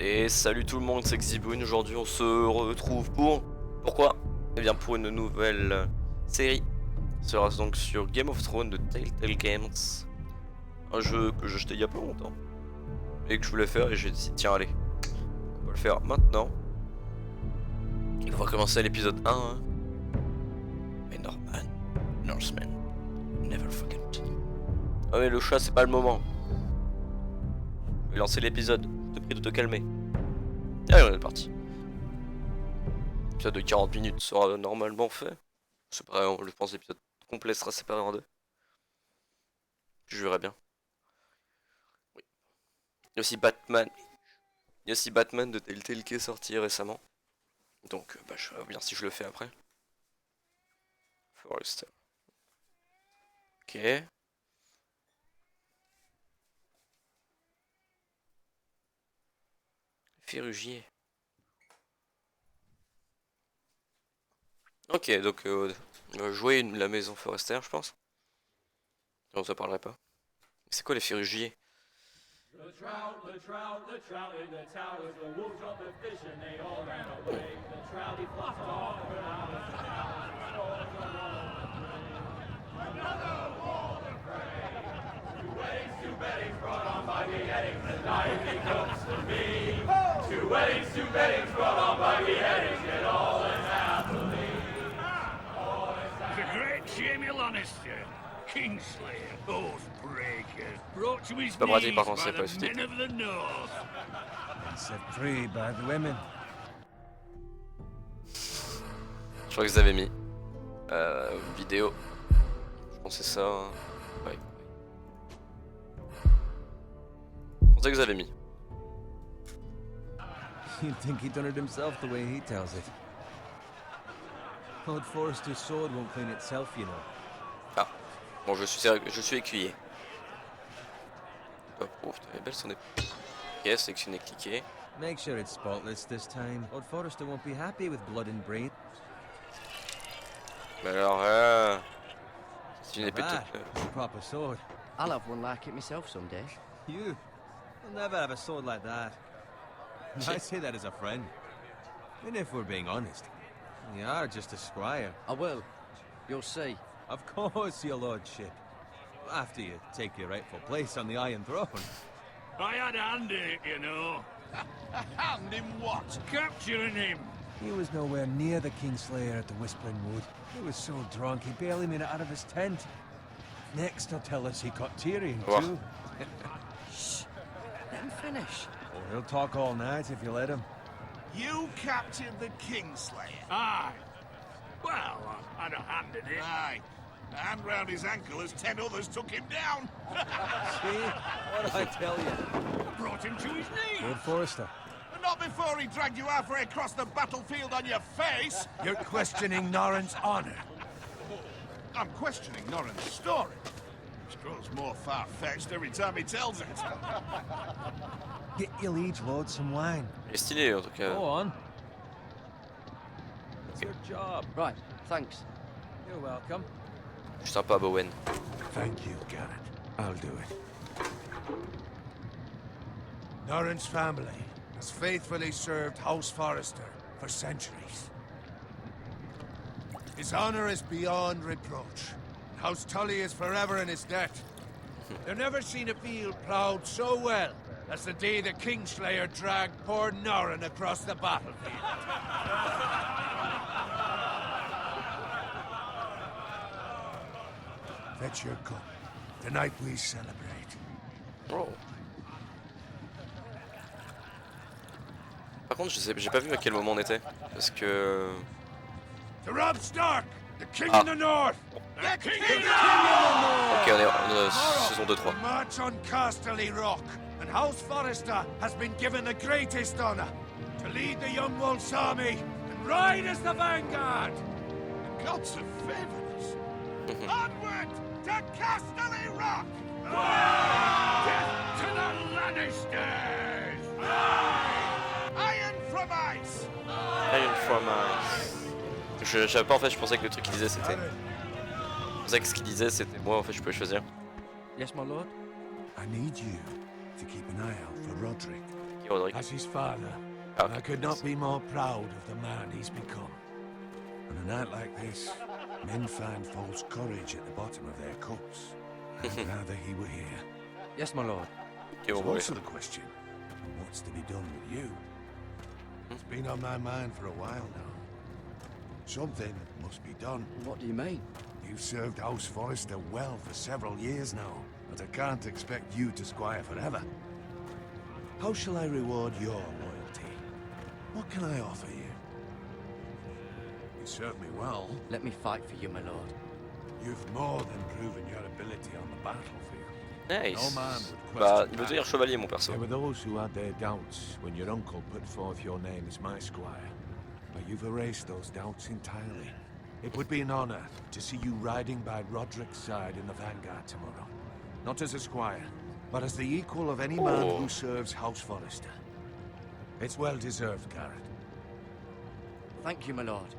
Et salut tout le monde, c'est Xiboun. Aujourd'hui on se retrouve pour... Pourquoi? Eh bien pour une nouvelle série. Ce sera donc sur Game of Thrones de Telltale Games. Un jeu que j'ai acheté il y a pas longtemps. Et que je voulais faire et j'ai dit tiens allez. On va le faire maintenant. On va commencer l'épisode 1. Hein. Mais Norman, Norseman, never forget. Ah mais le chat c'est pas le moment. Je vais lancer l'épisode. Je te prie de te calmer. Allez on est parti. L'épisode de 40 minutes sera normalement fait. C'est pareil, je pense que l'épisode complet sera séparé en deux. Je verrai bien. Oui. Il y a aussi Batman. Il y a aussi Batman de Telltale qui est sorti récemment. Donc bah, je verrai bien si je le fais après. Forrester. Ok. Ferrugier. Ok, donc jouer la maison Forrester, je pense. Non, ça parlerait pas. C'est quoi les ferrugiers? Kingslayer, Oathbreaker, brought to his Pas braté knees par contre, by c'est pas the sous men of the North. Set free by the women. Je crois que vous avez mis vidéo. Je pensais ça. Ouais. Je pensais que vous avez mis. You'd think he done it himself the way he tells it. Lord Forrester's sword won't clean itself, you know. Ah, bon, je suis écuyer. Oh, elle est belle son épée. Ok, sélectionner, cliquer. Make sure it's spotless this time. Lord Forrester won't be happy with blood and brain. Mais alors, c'est une épée toute neuve. It's a proper sword. I'll have one like it myself someday. You? You'll never have a sword like that. I say that as a friend. And if we're being honest, you are just a squire. I will. You'll see. Of course, your lordship. After you take your rightful place on the Iron Throne. I had a hand in it, you know. A hand in what? Capturing him. He was nowhere near the Kingslayer at the Whispering Wood. He was so drunk he barely made it out of his tent. Next, he'll tell us he caught Tyrion too. Shh. Let him finish. Oh, he'll talk all night if you let him. You captured the Kingslayer. Aye. Well, I had a hand in it. Aye. A hand round his ankle as 10 others took him down. See? What did I tell you? Brought him to his knees. Lord Forrester. But not before he dragged you halfway across the battlefield on your face. You're questioning Norrin's honor. I'm questioning Norrin's story. Which grows more far-fetched every time he tells it. Get your liege lord some wine. Il est stylé en tout cas. Go on. It's your job. Right, thanks. You're welcome. Je suis sympa, Bowen. Thank you, Garrett. I'll do it. Norrin's family has faithfully served House Forrester for centuries. His honor is beyond reproach. House Tully is forever in his debt. They've never seen a field ploughed so well as the day the Kingslayer dragged poor Norrin across the battlefield. Fetch your cup. Tonight we celebrate. Oh. Par contre, j'ai pas vu à quel moment on était. Parce que... To Robb Stark, the king Ah. in the north. The king in the Ok, on est saison 2-3. March on Casterly Rock, and House Forrester has been given the greatest honor to lead the Young Wolf's army and ride as the vanguard. The gods have favored us. Onward to Casterly Rock! Death to the Lannisters. Iron from ice! Iron from Ice. Je savais pas en fait, je pensais que le truc qu'il disait c'était... Je pensais que ce qu'il disait c'était moi en fait, je pouvais choisir. Yes, my lord? I need you to keep an eye out for Roderick. Ok, Roderick. As his father, Ah, ok. I could not be more proud of the man he's become. On a night like this, men find false courage at the bottom of their cups. I'd rather he were here. Yes, my lord. Ok, There's bon, bon, also the question, what's to be done with you? It's been on my mind for a while now. Something must be done. What do you mean? You've served House Forrester well for several years now, but I can't expect you to squire forever. How shall I reward your loyalty? What can I offer you? You served me well. Let me fight for you, my lord. You've more than proven your ability on the battlefield. Nice. No man would Bah, question il veut that. devenir chevalier, mon perso. There were those who had their doubts when your uncle put forth your name as my squire. But you've erased those doubts entirely. It would be an honor to see you riding by Roderick's side in the vanguard tomorrow. Not as a squire, but as the equal of any man who serves House Forrester. It's well deserved, Garrett. Thank you, my lord.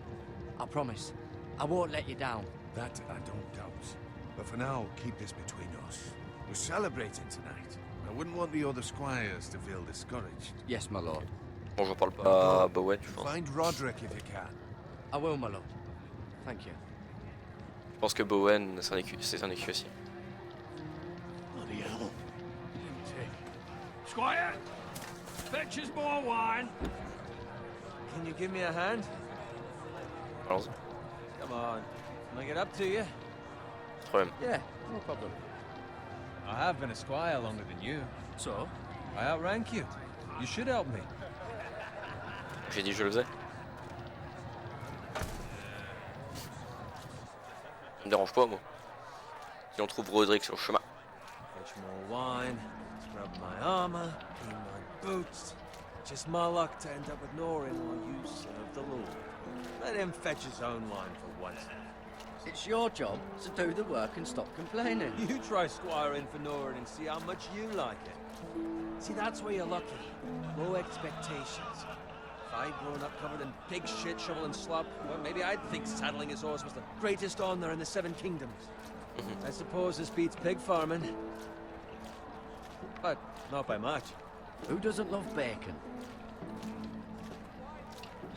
I promise. I won't let you down. That I don't doubt. But for now, keep this between us. We're celebrating tonight. I wouldn't want the other squires to feel discouraged. Yes, my lord. Bon, j'en parle pas à Bowen, je pense. Find Roderick if you can. I will, my lord. Thank you. Je pense que Bowen, c'est un écu aussi. Bloody hell. Squire, fetch us more wine. Can you give me a hand? Allons-y. Come on. Can I get up to you? Pas de problème. Yeah, no problem. I have been a squire longer than you. So? I outrank you. You should help me. J'ai dit que je le faisais. Ça me dérange pas, moi. Si on trouve Roderick sur le chemin. Fetch more wine, scrub my armor, clean my boots. Just my luck to end up with Norin while you serve the Lord. Let him fetch his own wine for once. It's your job to do the work and stop complaining. You try squiring for Norin and see how much you like it. See, that's where you're lucky. Low expectations. If I'd grown up covered in pig shit, shovel and slop, well, maybe I'd think saddling his horse was the greatest honor in the Seven Kingdoms. I suppose this beats pig farming. But not by much. Who doesn't love bacon?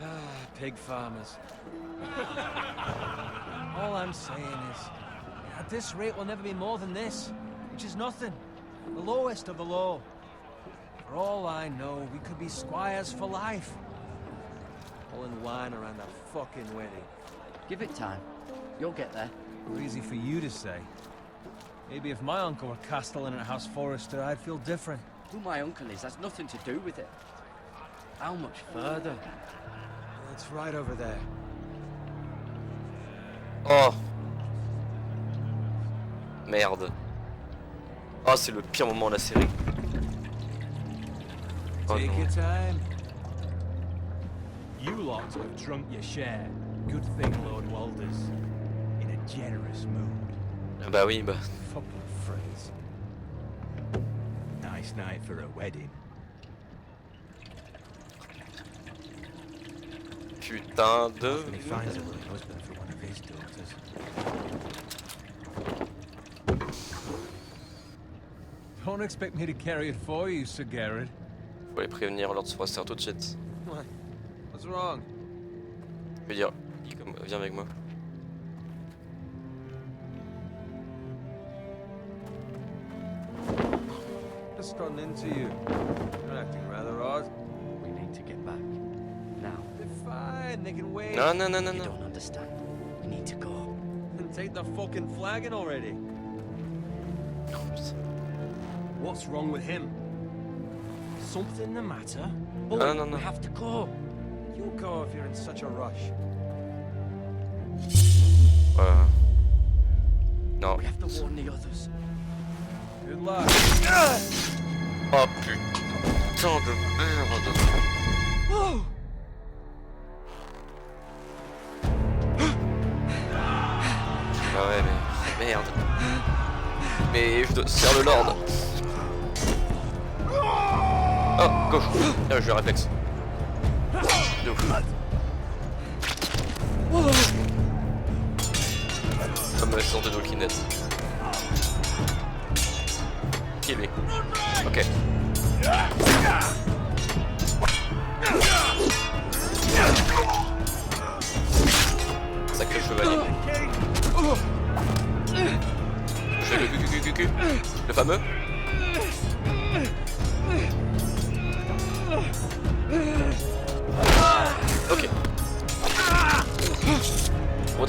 Ah, pig farmers. All I'm saying is, at this rate we'll never be more than this, which is nothing. The lowest of the low. For all I know, we could be squires for life. Pulling wine around a fucking wedding. Give it time. You'll get there. Easy for you to say. Maybe if my uncle were castellan at House Forrester, I'd feel different. Who my uncle is has nothing to do with it. How much further? It's right over there. Oh merde. Oh, c'est le pire moment de la série. Oh Take non. your time. You lot have drunk your share. Good thing Lord Walder's in a generous mood. Ah bah oui, bah. Fucking phrase. Nice night for a wedding. Putain de... When he finds a willing husband for one of his daughters. Don't expect me to carry it for you, Sir Garrett. Faut aller prévenir Lord Forrester tout de suite. What? What's wrong? Je veux dire, viens avec moi. Just run into you. You're acting rather odd. We need to get back. Now. They're fine, they can wait. Non, non, non, non, You non. don't understand. We need to go. Then take the fucking flagon already. Oh, putain. What's wrong with him? Something the matter? Oh, No, no, no. we have to go. You go if you're in such a rush. Non. We have to warn the others. Good luck. Oh putain de merde. Oh! Ah ouais mais... Merde. Mais je dois faire le Lord. Oh, gauche. Ah, j'ai le réflexe. De ouf. Comme la saison de Walking Dead. Kill me. Ok.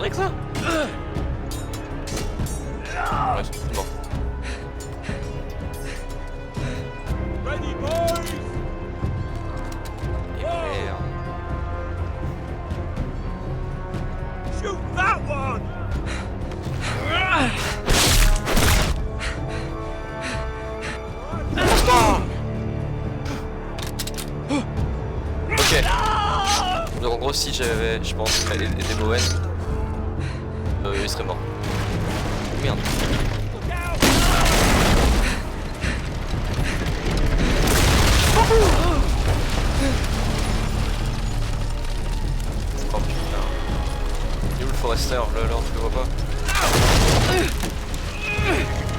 avec ça. Ouais, c'est bon. Ready, boys! Et merde. Shoot that one! Ok. Donc en gros si j'avais, je pense, les Moen, il serait mort. Merde. Oh putain. Il est où le Forester? Là, tu le vois pas?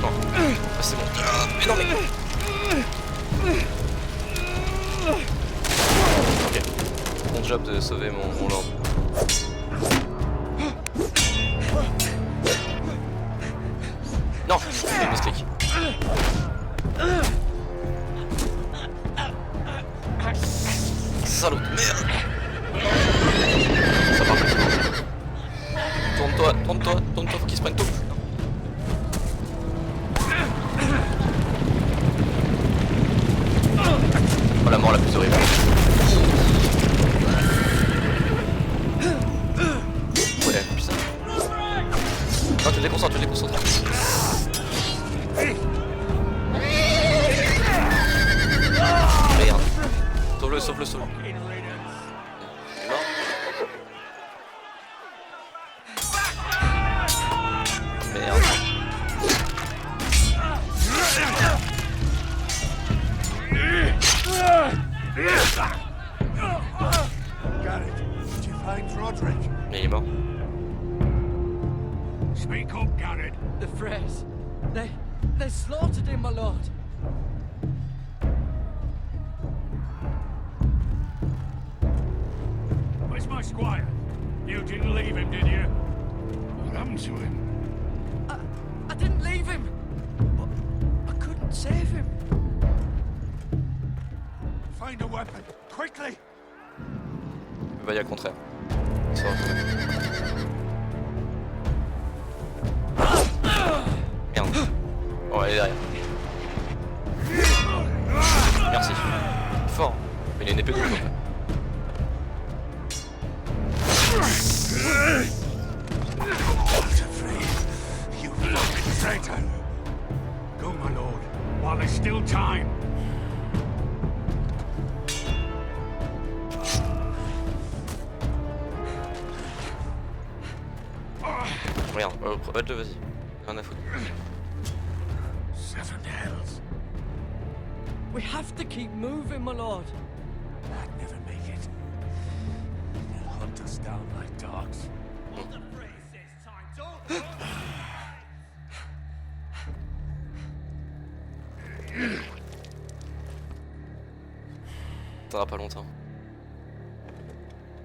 Non. Ah c'est bon. Mais non mais... Ok. Bon job de sauver mon lord. Non, c'est une mistake. Salaud de merde. Ça part. Tourne-toi, faut qu'il se prenne tout. Oh la mort la plus horrible. Ouais, putain. Non, tu te déconcentres, Merde. Sauve-le. Merde. Garrett, did you find Roderick? Il est mort. Speak up, Garrett. The Freys. They slaughtered him, my lord. Where's my squire? You didn't leave him, did you? What happened to him? I didn't leave him. But I couldn't save him. Find a weapon, quickly! Il va y aller au contraire. Ça va retrouver. Merde. Oh, elle est derrière. Merci. Fort. Mais il a une épée de ouf en fait. You fucking traitor! Go, my lord, while there's still time. Regarde, vas-y. Rien à foutre. Seven hells. We have to keep moving, my lord. I'd never make it. They'll hunt us down like dogs. Ça pas longtemps.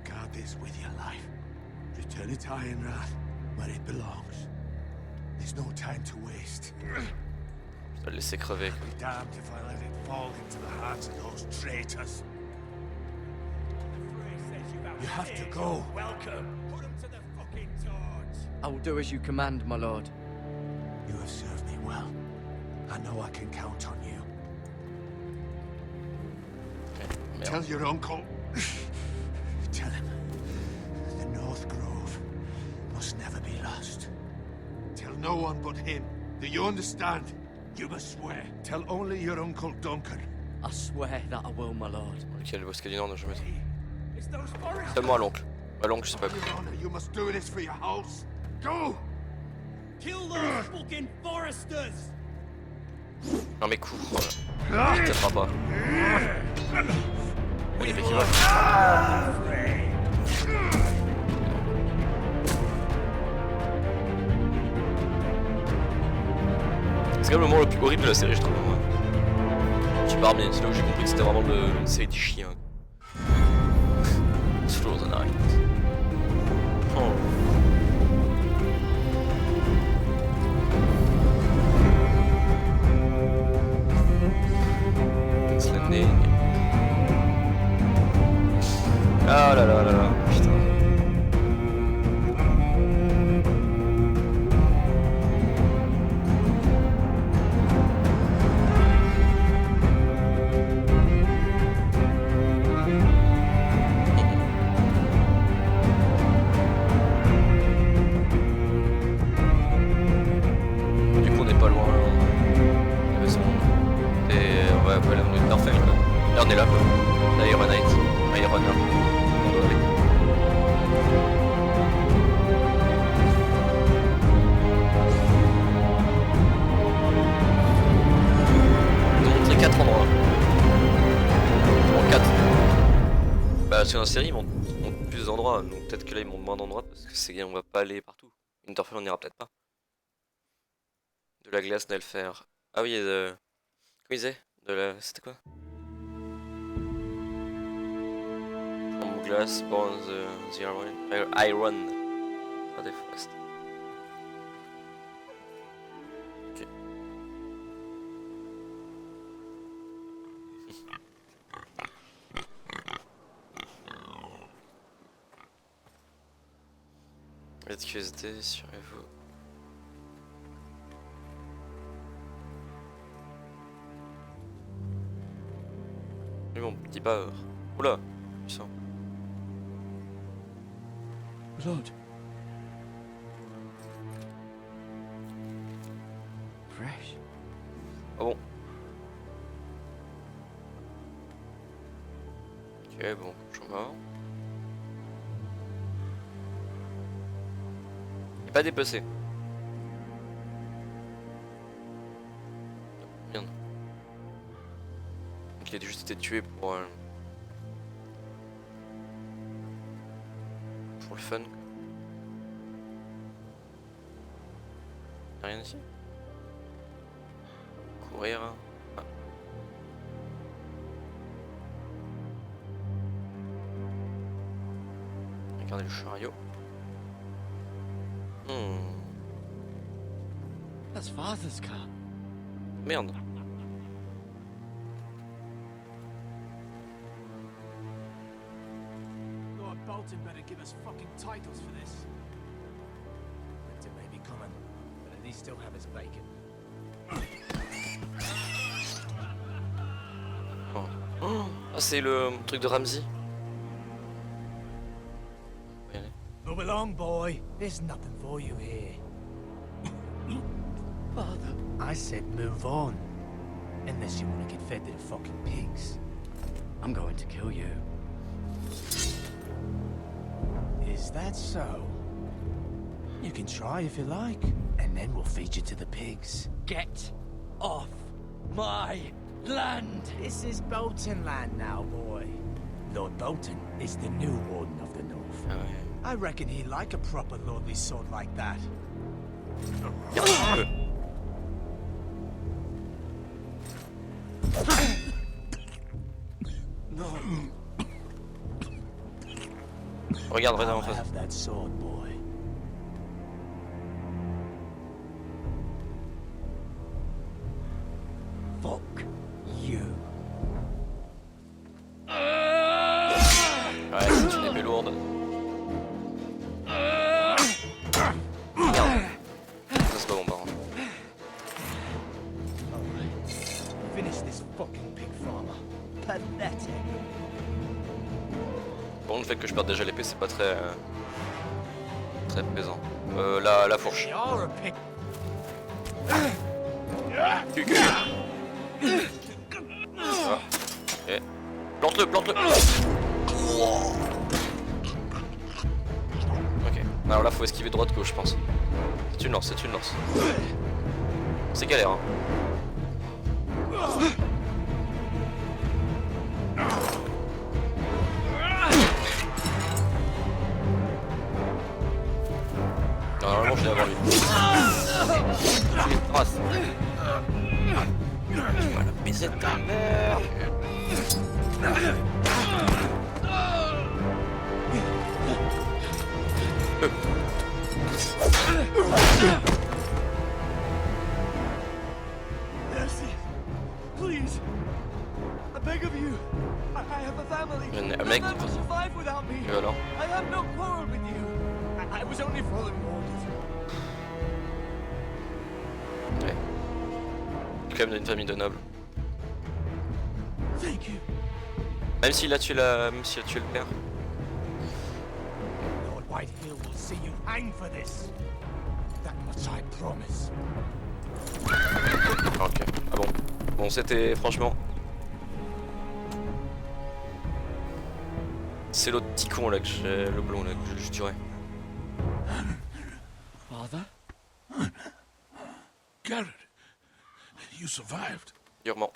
Guard this with your life. Return it to Ironrath, where it belongs. There's no time to waste. Je dois le laisser crever. I'll be damned if I let it fall into the hands of those traitors. You have to go. Welcome. Put him to the fucking torch. I will do as you command, my lord. You have served me well. I know I can count on you. Merde. Tell your uncle. Tell him. The North Grove must never be lost. Tell no one but him. Do you understand? You must swear. Tell only your uncle Duncan. I swear that I will, my lord. Ok, le bosquet du Nord, ne jamais. It's those forests. Telle-moi à l'oncle. À l'oncle, je sais pas. Your honor, you must do this for your house. Go! Kill those fucking foresters. Non mais cours. Voilà. Il t'aidera pas. Oui, l'épée qui vole. C'est quand même le moment le plus horrible de la série, je trouve. Moi. Je pars bien, c'est là où j'ai compris que c'était vraiment une série des chiens. Slow the night. Oh. Landing. Ah là là là là, putain. parce que dans la série, ils montrent plus d'endroits, donc peut-être que là, ils montrent moins d'endroits, parce que c'est on va pas aller partout. Winterfell, on ira peut-être pas. De la glace, Nelfer. Ah oui, comment il disait c'était quoi? From glass, born the iron. Ah, des forest. Ok. QSD, surez-vous. Lui, mon petit baveur. Oula, puissant. Blood. Fresh. Ah bon. Ok, bon, je suis mort. Il est pas dépecé. Merde. Donc il a juste été tué pour le fun. Y'a rien ici? Courir. Ah. Regardez le chariot. That's Father's car. Merde. Lord Bolton better give us fucking titles for this. Winter may be coming, but at least still have his bacon. Oh, ah, c'est le truc de Ramsey. Move along, boy. There's nothing for you here. Father. I said move on. Unless you want to get fed to the fucking pigs. I'm going to kill you. Is that so? You can try if you like, and then we'll feed you to the pigs. Get off my land. This is Bolton land now, boy. Lord Bolton is the new Warden of the North. Ah ouais. I reckon he'd like a proper lordly sword like that. Regarde, regarde en I'll face. have that sword, boy. Fuck you. Ouais, c'est une épée lourde. Merde. Ça c'est pas bon par contre. Finish this fucking pig farmer. Pathetic. Bon, le fait que je perde déjà l'épée, c'est pas très très plaisant. La fourche. You're a pig. Ah. Ok. Plante-le, plante-le. Ok. Alors là, faut esquiver droite-gauche, je pense. C'est une lance, c'est une lance. C'est galère, hein. Normalement, je l'ai avant lui. Trace. Voilà, baiser de ta mère. Merci. Please. I beg of you. I have a family. Un mec. None will survive without me. Et alors? I have no quarrel with you. I was only following orders. Ouais. Quand même d'une famille de nobles. Thank you. Même s'il a tué le père. Lord Whitehill will see you hang for this. That much I promise. Ok. Ah bon. Bon, c'était franchement. C'est l'autre petit con là que j'ai, le blond là que je tuerais. Father? Garrett, you survived. Durement.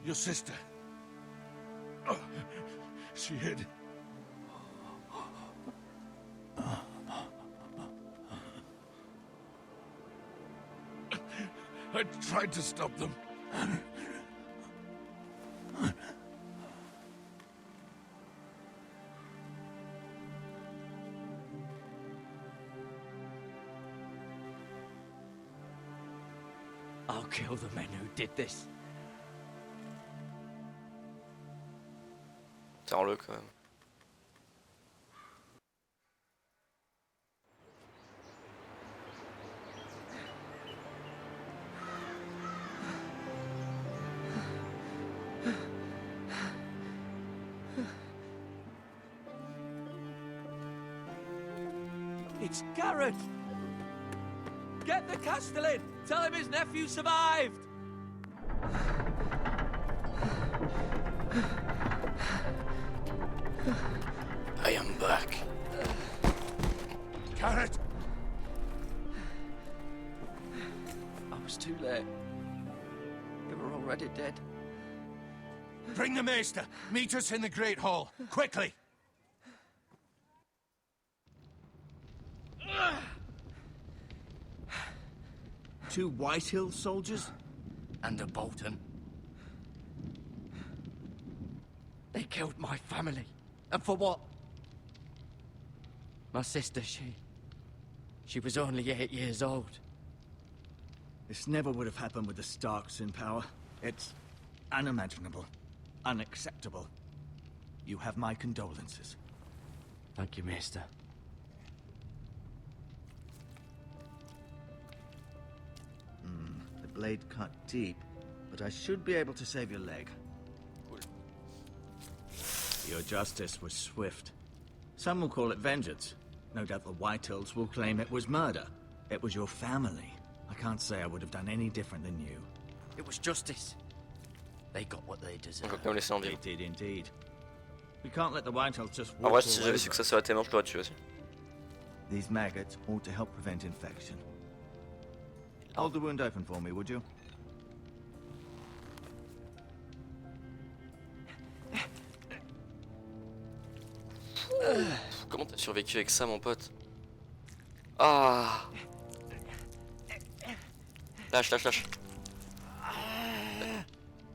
Your sister. Oh, She hid. I tried to stop them. I'll kill the men who did this. Tiens-le quand même. It's Garrett! Get the Castellan! Tell him his nephew survived! I am back. Garrett! I was too late. They were already dead. Bring the maester. Meet us in the Great Hall. Quickly! Two Whitehill soldiers? And a Bolton. They killed my family. And for what? My sister, she was only 8 years old. This never would have happened with the Starks in power. It's unimaginable. Unacceptable. You have my condolences. Thank you, Maester. The blade cut deep, but I should be able to save your leg. Cool. Your justice was swift. Some will call it vengeance. No doubt the Whitehills will claim it was murder. It was your family. I can't say I would have done any different than you. It was justice. They got what they On deserved. va quand même laisser en They vivre. did indeed. We can't let the Whitehills just En walk vrai, all si j'avais over. su que ça serait tes mains, je l'aurais tué aussi. These maggots ought to help prevent infection. Hold the wound open for me, would you? Comment t'as survécu avec ça, mon pote? Ah! Lâche, lâche, lâche.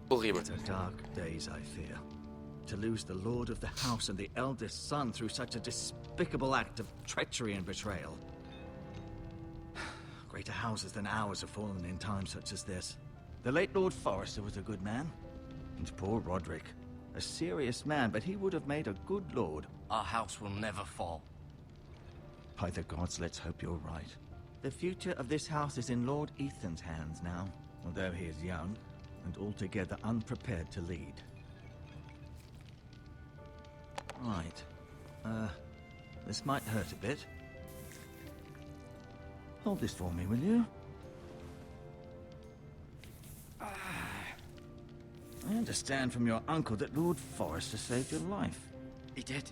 Horrible. It's a dark days, I fear. To lose the lord of the house and the eldest son through such a despicable act of treachery and betrayal. Greater houses than ours have fallen in times such as this. The late Lord Forrester was a good man. And poor Roderick. A serious man, but he would have made a good lord. Our house will never fall. By the gods, let's hope you're right. The future of this house is in Lord Ethan's hands now, although he is young and altogether unprepared to lead. Right. This might hurt a bit. Hold this for me, will you? I understand from your uncle that Lord Forrester saved your life. He did.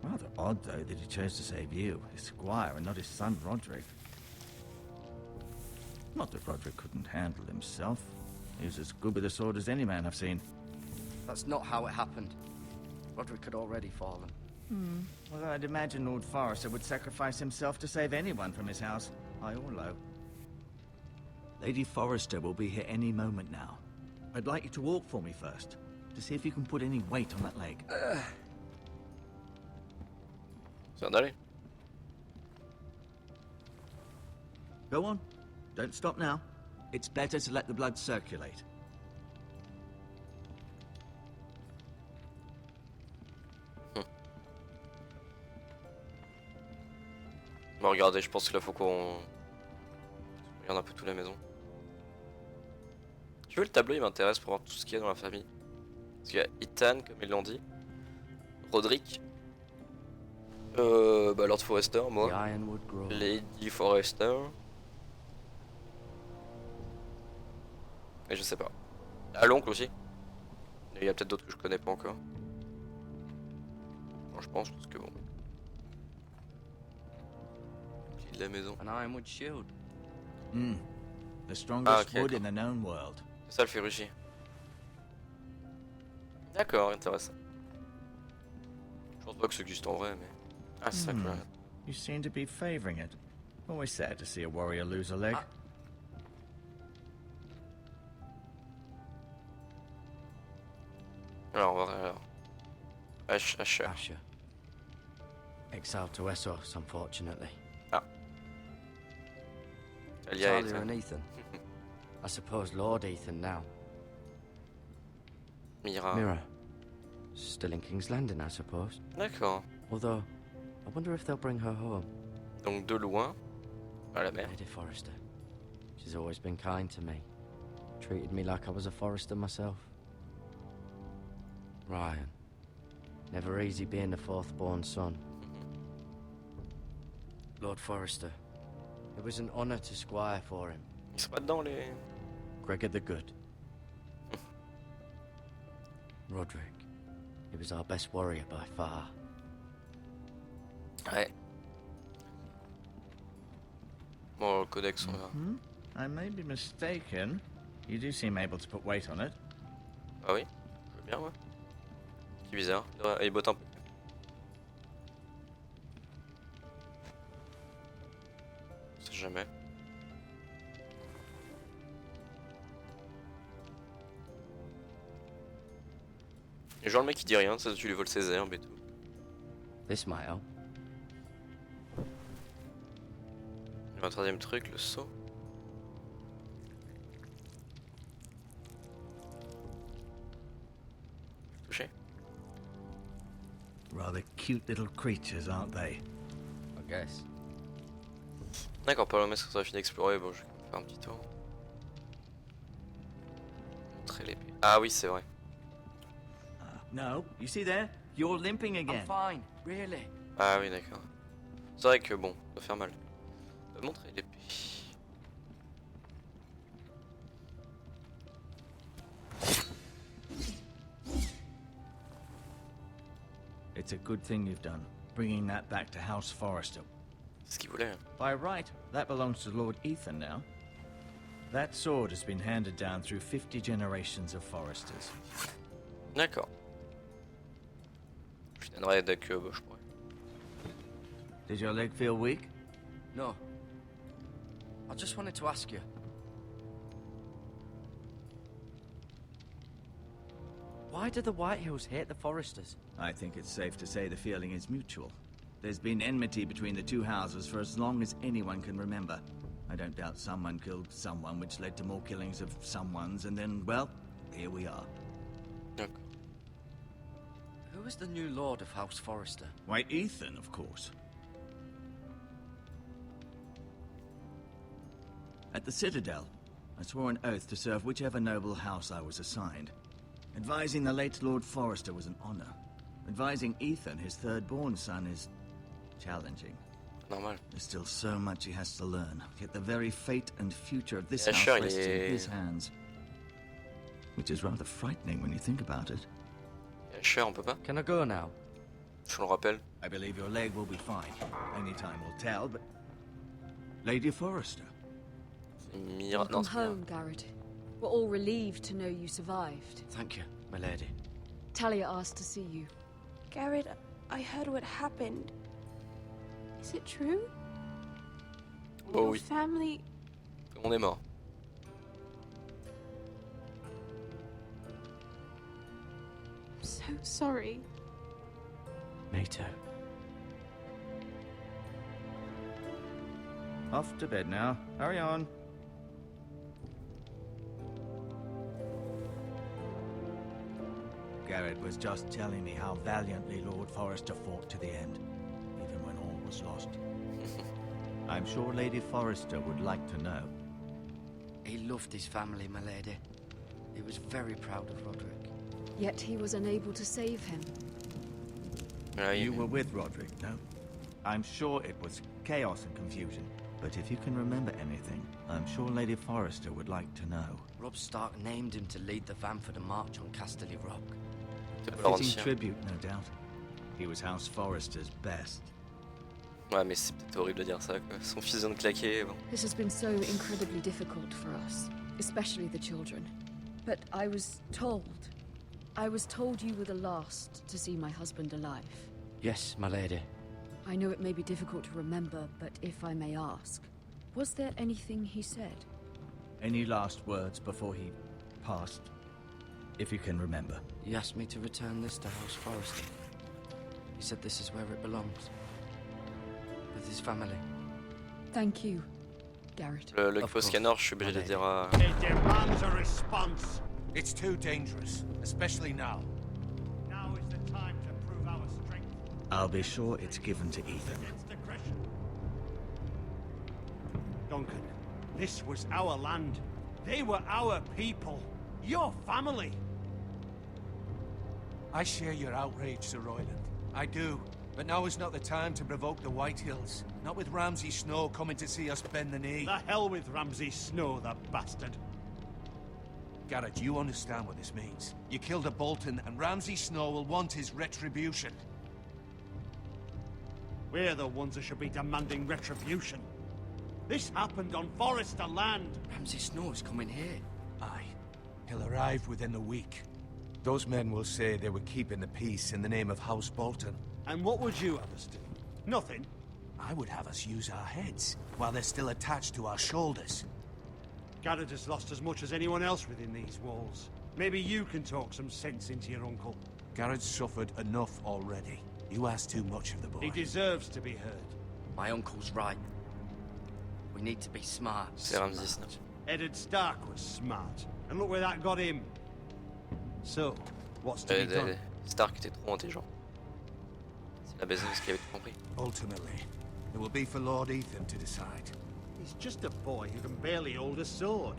Rather odd, though, that he chose to save you, his squire, and not his son Roderick. Not that Roderick couldn't handle himself. He was as good with a sword as any man I've seen. That's not how it happened. Roderick had already fallen. Well, I'd imagine Lord Forrester would sacrifice himself to save anyone from his house, high or low. Lady Forrester will be here any moment now. I'd like you to walk for me first, to see if you can put any weight on that leg. Ça vient d'aller. Go on. Don't stop now. It's better to let the blood circulate. Bon, regardez, je pense que là faut qu'on regarde un peu toute la maison. Tu veux, le tableau il m'intéresse pour voir tout ce qu'il y a dans la famille. Parce qu'il y a Ethan, comme ils l'ont dit, Roderick, Lord Forrester, The moi, Ironwood Grove. Lady Forrester. Et je sais pas. Ah, l'oncle aussi. Et il y a peut-être d'autres que je connais pas encore. Bon, je pense parce que bon. Clé de la maison. An Ironwood shield. The strongest okay, wood d'accord. in the known world. C'est ça le ferrugier. D'accord, intéressant. pas que ça existe en vrai, mais... Ah, c'est ça que je... You seem to be favoring it. Always sad to see a warrior lose a leg. Alors, on va voir, alors. Asher. Asher. Exiled to Essos, unfortunately. Talia Talia and Ethan. I suppose Lord Ethan now. Mira. Mira. Still in King's Landing, I suppose. D'accord. Although, I wonder if they'll bring her home. Donc de loin, à la mer. Lady Forrester. She's always been kind to me. Treated me like I was a Forrester myself. Ryan. Never easy being the fourth-born son. Lord Forrester. It was an honor to squire for him. Ils sont pas dedans les... Gregor the Good. Roderick. He was our best warrior by far. Ouais. Bon, le codex, on va... I may be mistaken. You do seem able to put weight on it. Ah oui, je veux bien, ouais. C'est bizarre, il botte un peu. Je sais jamais. Et genre le mec qui dit rien, ça tu lui voles ses herbes et tout. This might help. Il y a un troisième truc, le saut. Touché. Rather cute little creatures, aren't they? I guess. D'accord, pas le mec ça fini d'explorer, bon je vais faire un petit tour. Montrer l'épée. Ah oui c'est vrai. No, you see there? You're limping I'm again. fine, really. Ah oui d'accord. C'est vrai que bon, ça va faire mal. Montrer l'épée. It's a good thing you've done, bringing that back to House Forrester. C'est ce qu'il voulait. By right, that belongs to Lord Ethan now. That sword has been handed down through 50 generations of Forresters. D'accord. Je viendrai dès que je pourrai. Does your leg feel weak? No. I just wanted to ask you. Why do the Whitehills hate the Forresters? I think it's safe to say the feeling is mutual. There's been enmity between the two houses for as long as anyone can remember. I don't doubt someone killed someone, which led to more killings of someones, and then, well, here we are. D'accord. Who is the new Lord of House Forrester? Why, Ethan, of course. At the Citadel, I swore an oath to serve whichever noble house I was assigned. Advising the late Lord Forrester was an honor. Advising Ethan, his third-born son, is challenging. Normal. There's still so much he has to learn, yet the very fate and future of this Yeah, house sure, rests yeah. in his hands. Which is rather frightening when you think about it. Cher, on peut pas. Can I go now? Je le rappelle. I believe your leg will be fine. Only time will tell, but... Lady Forrester. C'est Mira. Welcome Non, c'est Mira. home, Garrett. We're all relieved to know you survived. Thank you, my lady. Talia asked to see you. Garrett, I heard what happened. Is it true? Oh Your oui. family... On est mort. I'm so sorry. Me too. Off to bed now. Hurry on. Garrett was just telling me how valiantly Lord Forrester fought to the end, even when all was lost. I'm sure Lady Forrester would like to know. He loved his family, my lady. He was very proud of Roderick. Yet he was unable to save him. Voilà, You were with Roderick, no? I'm sure it was chaos and confusion. But if you can remember anything, I'm sure Lady Forrester would like to know. Robb Stark named him to lead the van for the march on Casterly Rock. C'est A pas fitting ancien. tribute, no doubt. He was House Forrester's best. Ouais, mais c'est peut-être horrible de dire ça, quoi. Son fils vient de claquer, bon. This has been so incredibly difficult for us, especially the children. But I was told you were the last to see my husband alive. Yes, my lady. I know it may be difficult to remember, but if I may ask, was there anything he said? Any last words before he passed? If you can remember. He asked me to return this to House Forrester. He said this is where it belongs. With his family. Thank you, Garrett. Le scanner, je suis obligé de dire à... It demands a response. It's too dangerous, especially now. Now is the time to prove our strength I'll be sure it's given to Ethan. against aggression. Duncan, this was our land. They were our people. Your family. I share your outrage, Sir Royland. I do. But now is not the time to provoke the White Hills. Not with Ramsay Snow coming to see us bend the knee. The hell with Ramsay Snow, the bastard. Garrett, you understand what this means. You killed a Bolton, and Ramsay Snow will want his retribution. We're the ones that should be demanding retribution. This happened on Forrester land. Ramsay Snow is coming here. Aye. He'll arrive within the week. Those men will say they were keeping the peace in the name of House Bolton. And what would you have us do? Nothing. I would have us use our heads, while they're still attached to our shoulders. Garrett has lost as much as anyone else within these walls. Maybe you can talk some sense into your uncle. Garrett's suffered enough already. You ask too much of the boy. He deserves to be heard. My uncle's right. We need to be smart. C'est Ramsay. Eddard Stark was smart. And look where that got him. So, what's to be done? Stark était trop intelligent. C'est la business qui avait tout compris. Ultimately, it will be for Lord Ethan to decide. He's just a boy who can barely hold a sword.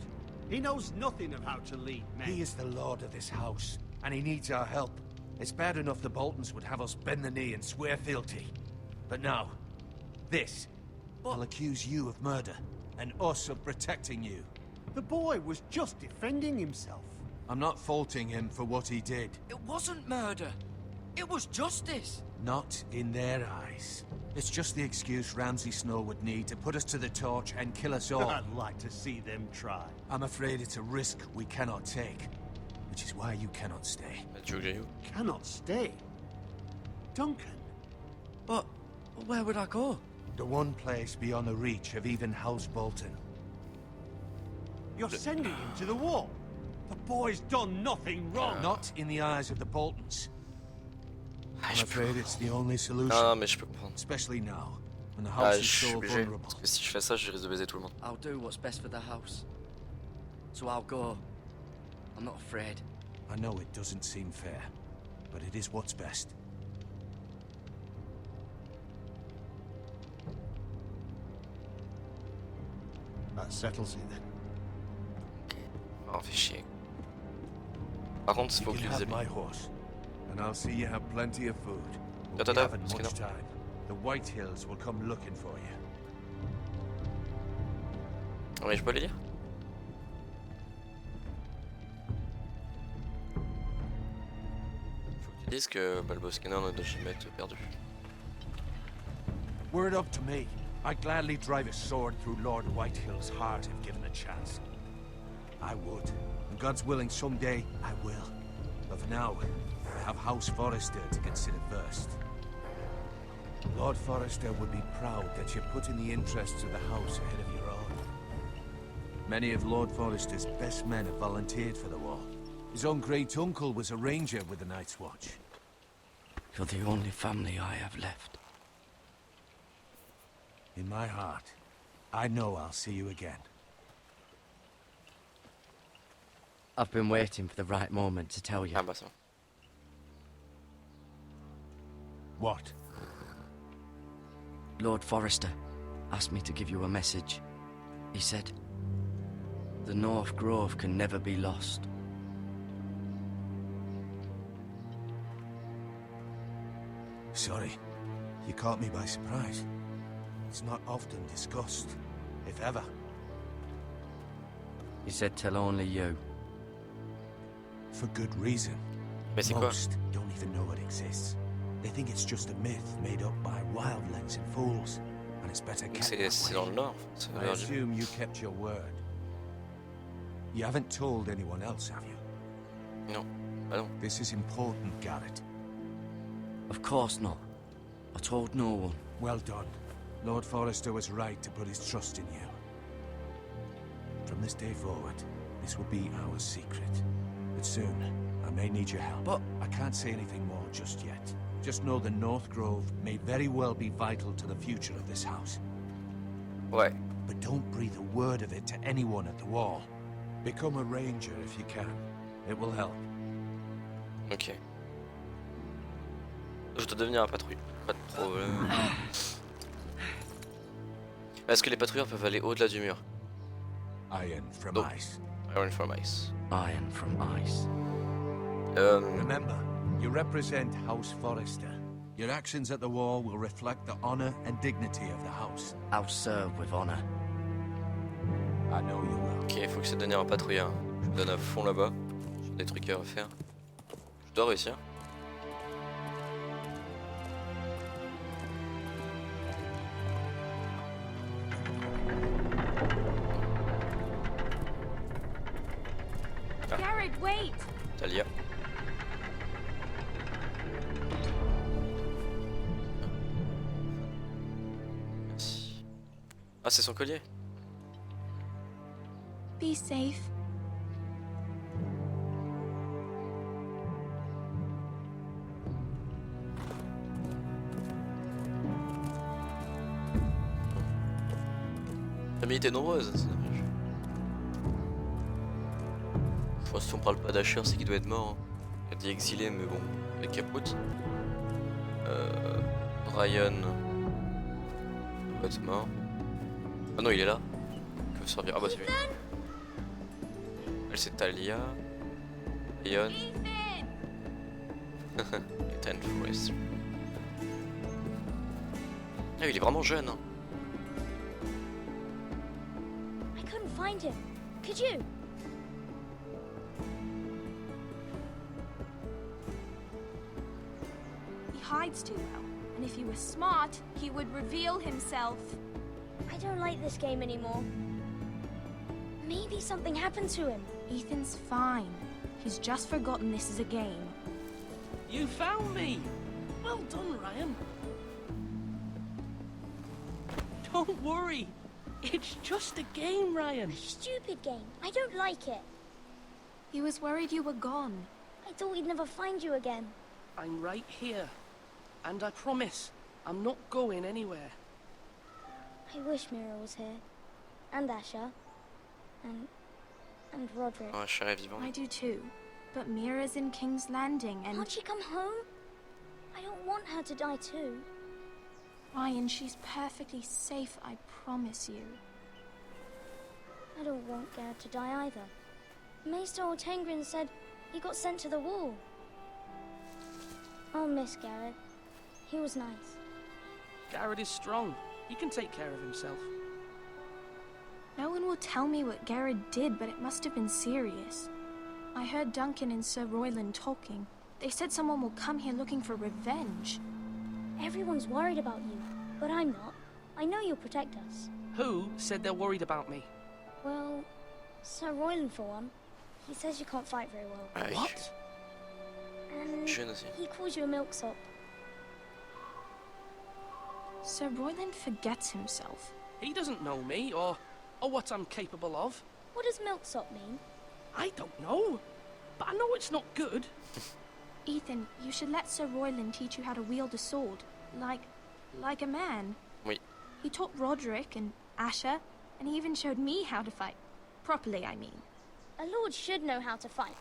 He knows nothing of how to lead men. He is the lord of this house, and he needs our help. It's bad enough the Boltons would have us bend the knee and swear fealty. But now, this. I'll accuse you of murder, and us of protecting you. The boy was just defending himself. I'm not faulting him for what he did. It wasn't murder. It was justice. Not in their eyes. It's just the excuse Ramsay Snow would need to put us to the torch and kill us all. I'd like to see them try. I'm afraid it's a risk we cannot take, which is why you cannot stay. Tu veux que j'aille où? Cannot stay. Duncan. But where would I go? The one place beyond the reach of even House Bolton. You're sending him to the wall. The boy's done nothing wrong. Not in the eyes of the Boltons. Ah, I'm je peux... afraid it's the only solution. Non, mais je peux comprendre. Especially now, when the Ah, house je is suis so obligé. vulnerable. Parce que si je fais ça, je risque de baiser tout le monde. I'll do what's best for the house. So I'll go. I'm not afraid. I know it doesn't seem fair, but it is what's best. That settles it then. Oh, fait chier. Par contre, il You faut can que les have habits. my horse, and I'll see you have plenty of food. Attends, We attends, haven't parce que much non. time. The White Hills will come looking for you. Ah, mais je peux les lire? Faut que tu dises que bah, le Boscaner ne doit jamais être perdu. Were it up to me, I'd gladly drive a sword through Lord Whitehill's heart if given a chance. I would. And God's willing, someday I will. But for now, I have House Forrester to consider first. Lord Forrester would be proud that you're putting the interests of the house ahead of your own. Many of Lord Forrester's best men have volunteered for the war. His own great-uncle was a ranger with the Night's Watch. You're the only family I have left. In my heart, I know I'll see you again. I've been waiting for the right moment to tell you. Ah bah ça. What? Lord Forrester asked me to give you a message. He said, the North Grove can never be lost. Sorry, you caught me by surprise. It's not often discussed, if ever. He said tell only you. For good reason. Mais c'est quoi? Most don't even know it exists. They think it's just a myth made up by wildlings and fools, and it's better kept C'est that dans way. le nord. C'est I vers du... assume you kept your word. You haven't told anyone else, have you? Non. Bah non. This is important, Garrett. Of course not. I told no one. Well done. Lord Forrester was right to put his trust in you. From this day forward, this will be our secret. But soon, I may need your help. But I can't say anything more just yet. Just know the North Grove may very well be vital to the future of this house. Ouais. But don't breathe a word of it to anyone at the wall. Become a ranger if you can. It will help. Ok. Je dois devenir un patrouille. Pas de problème. Est-ce que les patrouilleurs peuvent aller au-delà du mur? Iron from Oh. ice. Iron from ice. iron from ice. Remember, you represent House Forrester. Your actions at the wall will reflect the honor and dignity of the house. I'll serve with honor. I know you will. Ok, il faut que c'est devenir un patrouilleur. Je me donne à fond là-bas. J'ai des trucs à refaire. Je dois réussir. Garrett, wait! Talia. Merci. Ah, c'est son collier. Be safe. La famille était nombreuse, c'est dommage. Je pense que si on parle pas d'Asher, c'est qu'il doit être mort. Hein. Il a dit exilé, mais bon, avec capote. Ryan doit être mort. Ah non, il est là. Que veut servir? Ah bah c'est lui. Elle c'est Talia. Ryan. Ethan Forrest. Ah, il est vraiment jeune. Hein. I couldn't find him. Could you? He hides too well, and if he was smart, he would reveal himself. I don't like this game anymore. Maybe something happened to him. Ethan's fine. He's just forgotten this is a game. You found me! Well done, Ryan. Don't worry. It's just a game, Ryan. A stupid game. I don't like it. He was worried you were gone. I thought we'd never find you again. I'm right here. And I promise, I'm not going anywhere. I wish Mira was here. And Asher. And Roderick. Oh, Asher est vivant. I do too. But Mira's in King's Landing and... Can't she come home? I don't want her to die too. Ryan, she's perfectly safe, I promise you. I don't want Garrett to die either. Maester Ortengrin said he got sent to the wall. I'll miss Garrett. He was nice. Garrett is strong. He can take care of himself. No one will tell me what Garrett did, but it must have been serious. I heard Duncan and Sir Royland talking. They said someone will come here looking for revenge. Everyone's worried about you, but I'm not. I know you'll protect us. Who said they're worried about me? Well, Sir Royland for one. He says you can't fight very well. Ah, What? And Jeune aussi. he calls you a milksop. Sir Royland forgets himself. He doesn't know me or what I'm capable of. What does milksop mean? I don't know. But I know it's not good. Ethan, you should let Sir Royland teach you how to wield a sword. Like a man. Oui. He taught Roderick and Asher, and he even showed me how to fight. Properly, I mean. A lord should know how to fight.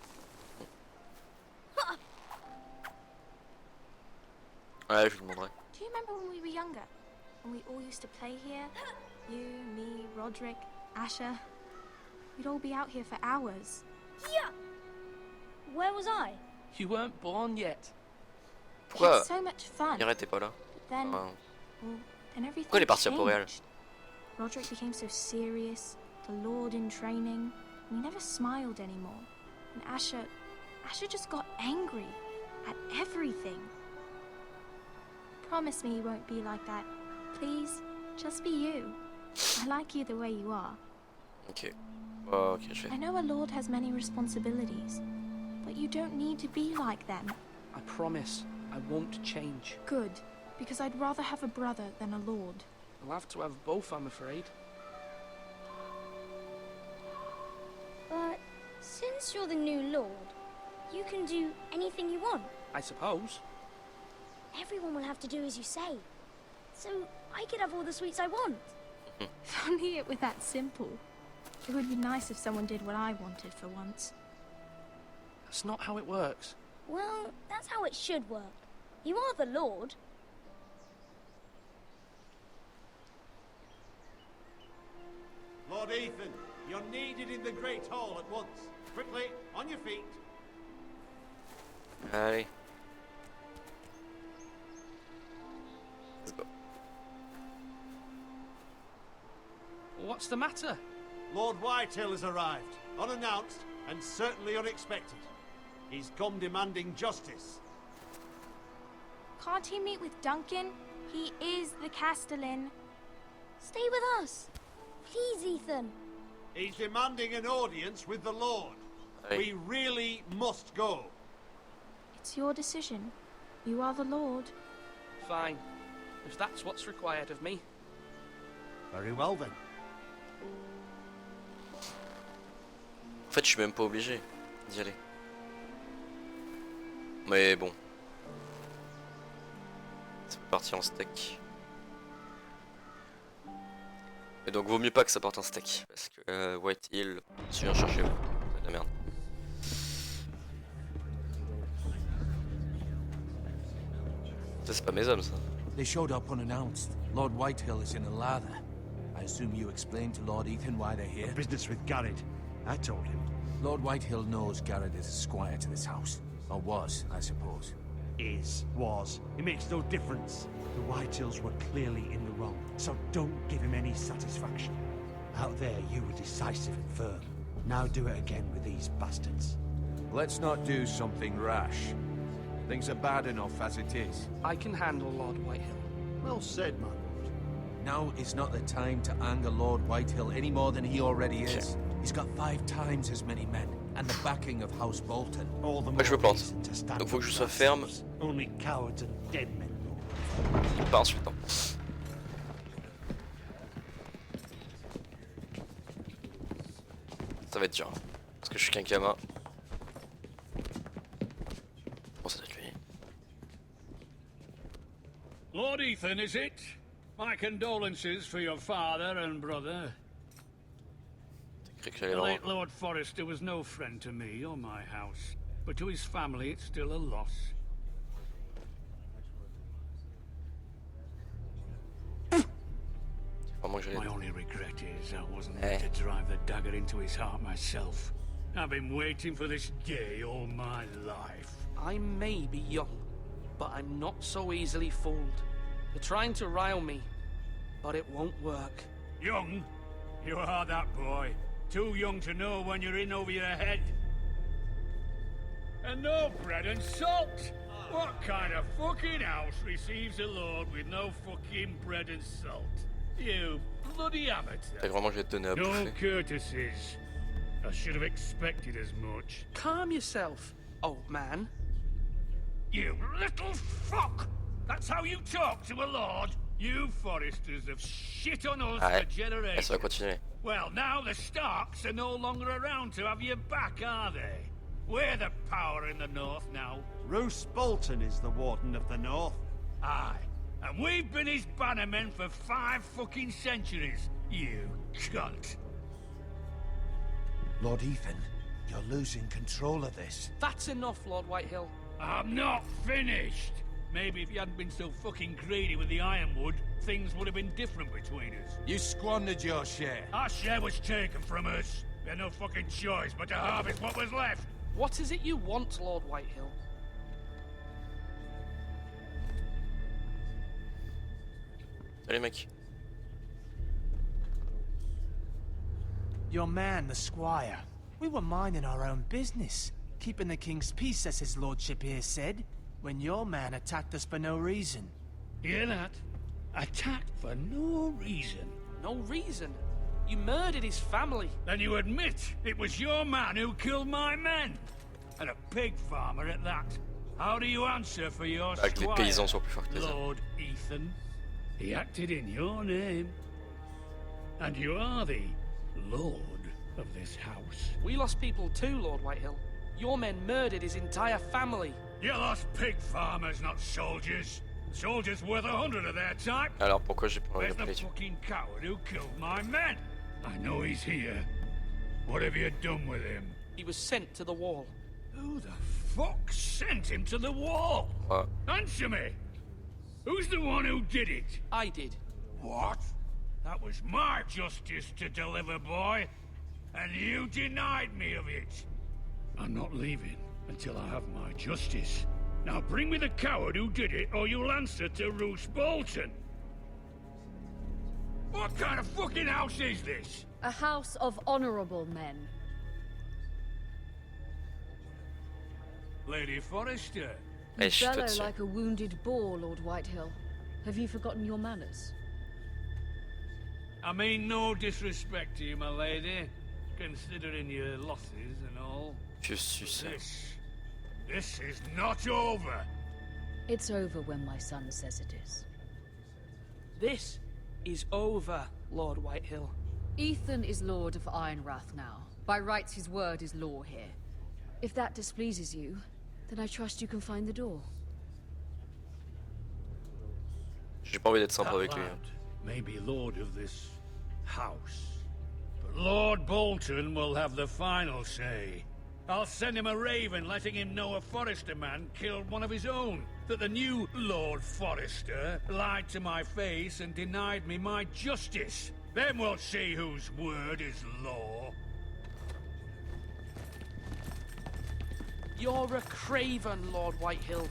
Ouais, je lui demanderai. Do you remember when we were younger? When we all used to play here? You, me, Roderick, Asher. We'd all be out here for hours. Yeah! Where was I? You weren't born yet. We Pourquoi had so much fun. Mira était pas là? Then, Enfin, well, then everything pourquoi il est parti à Port-Réal? changed. Roderick became so serious, the Lord in training, and he never smiled anymore. And Asher just got angry at everything. Promise me you won't be like that. Please, just be you. I like you the way you are. Ok. Oh, ok, je I vais. know a lord has many responsibilities, but you don't need to be like them. I promise I won't change. Good. because I'd rather have a brother than a lord. I'll have to have both, I'm afraid. But since you're the new lord, you can do anything you want. I suppose. Everyone will have to do as you say. So I could have all the sweets I want. If only it were that simple. It would be nice if someone did what I wanted for once. That's not how it works. Well, that's how it should work. You are the lord. Lord Ethan, you're needed in the Great Hall at once. Quickly, on your feet. Allez. Let's go. What's the matter? Lord Whitehill has arrived, unannounced and certainly unexpected. He's come demanding justice. Can't he meet with Duncan? He is the Castellan. Stay with us. Please, Ethan. He's demanding an audience with the Lord. Hey. We really must go. It's your decision. You are the lord. Fine. If that's what's required of me. Very well then. En fait, je suis même pas obligé d'y aller. Mais bon. Ça peut partir en steak. Et donc vaut mieux pas que ça parte en steak. Parce que White Hill, je viens chercher vous. C'est de la merde. Ça c'est pas mes hommes ça. They showed up unannounced. Lord Whitehill is in a lather. I assume you explained to Lord Ethan why they're here? Business with Garrett. I told him. Lord Whitehill knows Garrett is a squire to this house. Or was, I suppose. Was. It makes no difference. The Whitehills were clearly in the wrong, so don't give him any satisfaction. Out there, you were decisive and firm. Now do it again with these bastards. Let's not do something rash. Things are bad enough as it is. I can handle Lord Whitehill. Well said, my lord. Now is not the time to anger Lord Whitehill any more than he already is. He's got 5 times as many men, and the backing of House Bolton. All the Moi je me more plante. reason to stand Donc faut que up je for sois ferme. ourselves. Only cowards and dead men. Pas insultant. Ça va être dur. Parce que je suis qu'un Kama. Bon ça doit être lui. Lord Ethan, is it? My condolences for your father and brother. T'as cru que j'allais The late l'avoir. Lord Forrester was no friend to me or my house, but to his family it's still a loss. Vraiment que j'allais. My only regret is I wasn't there to drive the dagger into his heart myself. I've been waiting for this day all my life. I may be young, but I'm not so easily fooled. They're trying to rile me, but it won't work. Young? You are that boy. Too young to know when you're in over your head. And no bread and salt! What kind of fucking house receives a lord with no fucking bread and salt? You bloody amateur. T'as vraiment que je vais te donner à No bouffer. courtesies. I should have expected as much. Calm yourself, old man. You little fuck! That's how you talk to a lord? You Foresters have shit on us Ouais, for generations. et ça va continuer. Well, now the Starks are no longer around to have your back, are they? We're the power in the north now. Roose Bolton is the Warden of the North. Aye. And we've been his bannermen for 5 fucking centuries, you cunt. Lord Ethan, you're losing control of this. That's enough, Lord Whitehill. I'm not finished. Maybe if you hadn't been so fucking greedy with the ironwood, things would have been different between us. You squandered your share. Our share was taken from us. We had no fucking choice but to harvest what was left. What is it you want, Lord Whitehill? Salut mec. Your man, the squire. We were minding our own business, keeping the king's peace, as his lordship here said, when your man attacked us for no reason. Hear that? Attacked for no reason. No reason? You murdered his family. Then you admit it was your man who killed my men. And a pig farmer at that. How do you answer for your Que les paysans soient plus forts que les hommes. Lord Ethan? He acted in your name. And you are the lord of this house. We lost people too, Lord Whitehill. Your men murdered his entire family. You lost pig farmers, not soldiers. Soldiers worth 100 of their type. Alors pourquoi j'ai pas envie Where's de the parler? fucking coward who killed my men? I know he's here. What have you done with him? He was sent to the wall. Who the fuck sent him to the wall? What? Answer me! Who's the one who did it? I did. What? That was my justice to deliver, boy. And you denied me of it. I'm not leaving until I have my justice. Now bring me the coward who did it, or you'll answer to Roose Bolton. What kind of fucking house is this? A house of honorable men. Lady Forrester. You bellow like a wounded boar, Lord Whitehill. Have you forgotten your manners? I mean no disrespect to you, my lady, considering your losses and all. This is not over. It's over when my son says it is. This is over, Lord Whitehill. Ethan is Lord of Ironrath now. By rights, his word is law here. If that displeases you, then I trust you can find the door. J'ai pas envie d'être sympa avec lui. May be lord of this house, but Lord Bolton will have the final say. I'll send him a raven letting him know a Forrester man killed one of his own. That the new Lord Forrester lied to my face and denied me my justice. Then we'll see whose word is law. You're a craven, Lord Whitehill.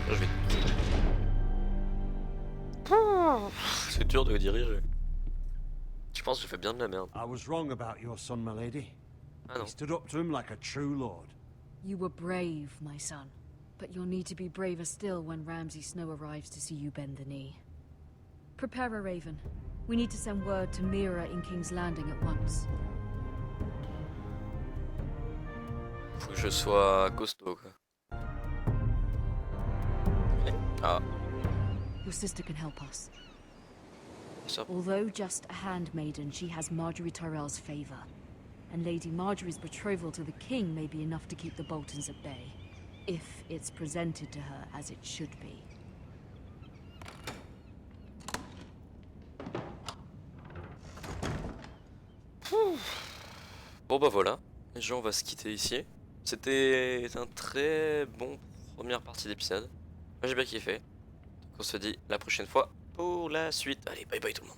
Je vais... C'est dur de diriger. Je pense que j'ai fait bien de la merde. I was wrong about your son, my lady. Ah non. He stood up to him like a true lord. You were brave, my son. But you'll need to be braver still when Ramsay Snow arrives to see you bend the knee. Prepare a raven. We need to send word to Mira in King's Landing at once. Faut que je sois costaud, quoi. Ah. Your sister can help us. So. Although just a handmaiden, she has Marjorie Tyrell's favor. And Lady Marjorie's betrothal to the king may be enough to keep the Boltons at bay. If it's presented to her as it should be. Bon bah voilà, les gens, on va se quitter ici. C'était un très bon première partie d'épisode. Moi j'ai bien kiffé. Donc on se dit la prochaine fois pour la suite. Allez, bye bye tout le monde.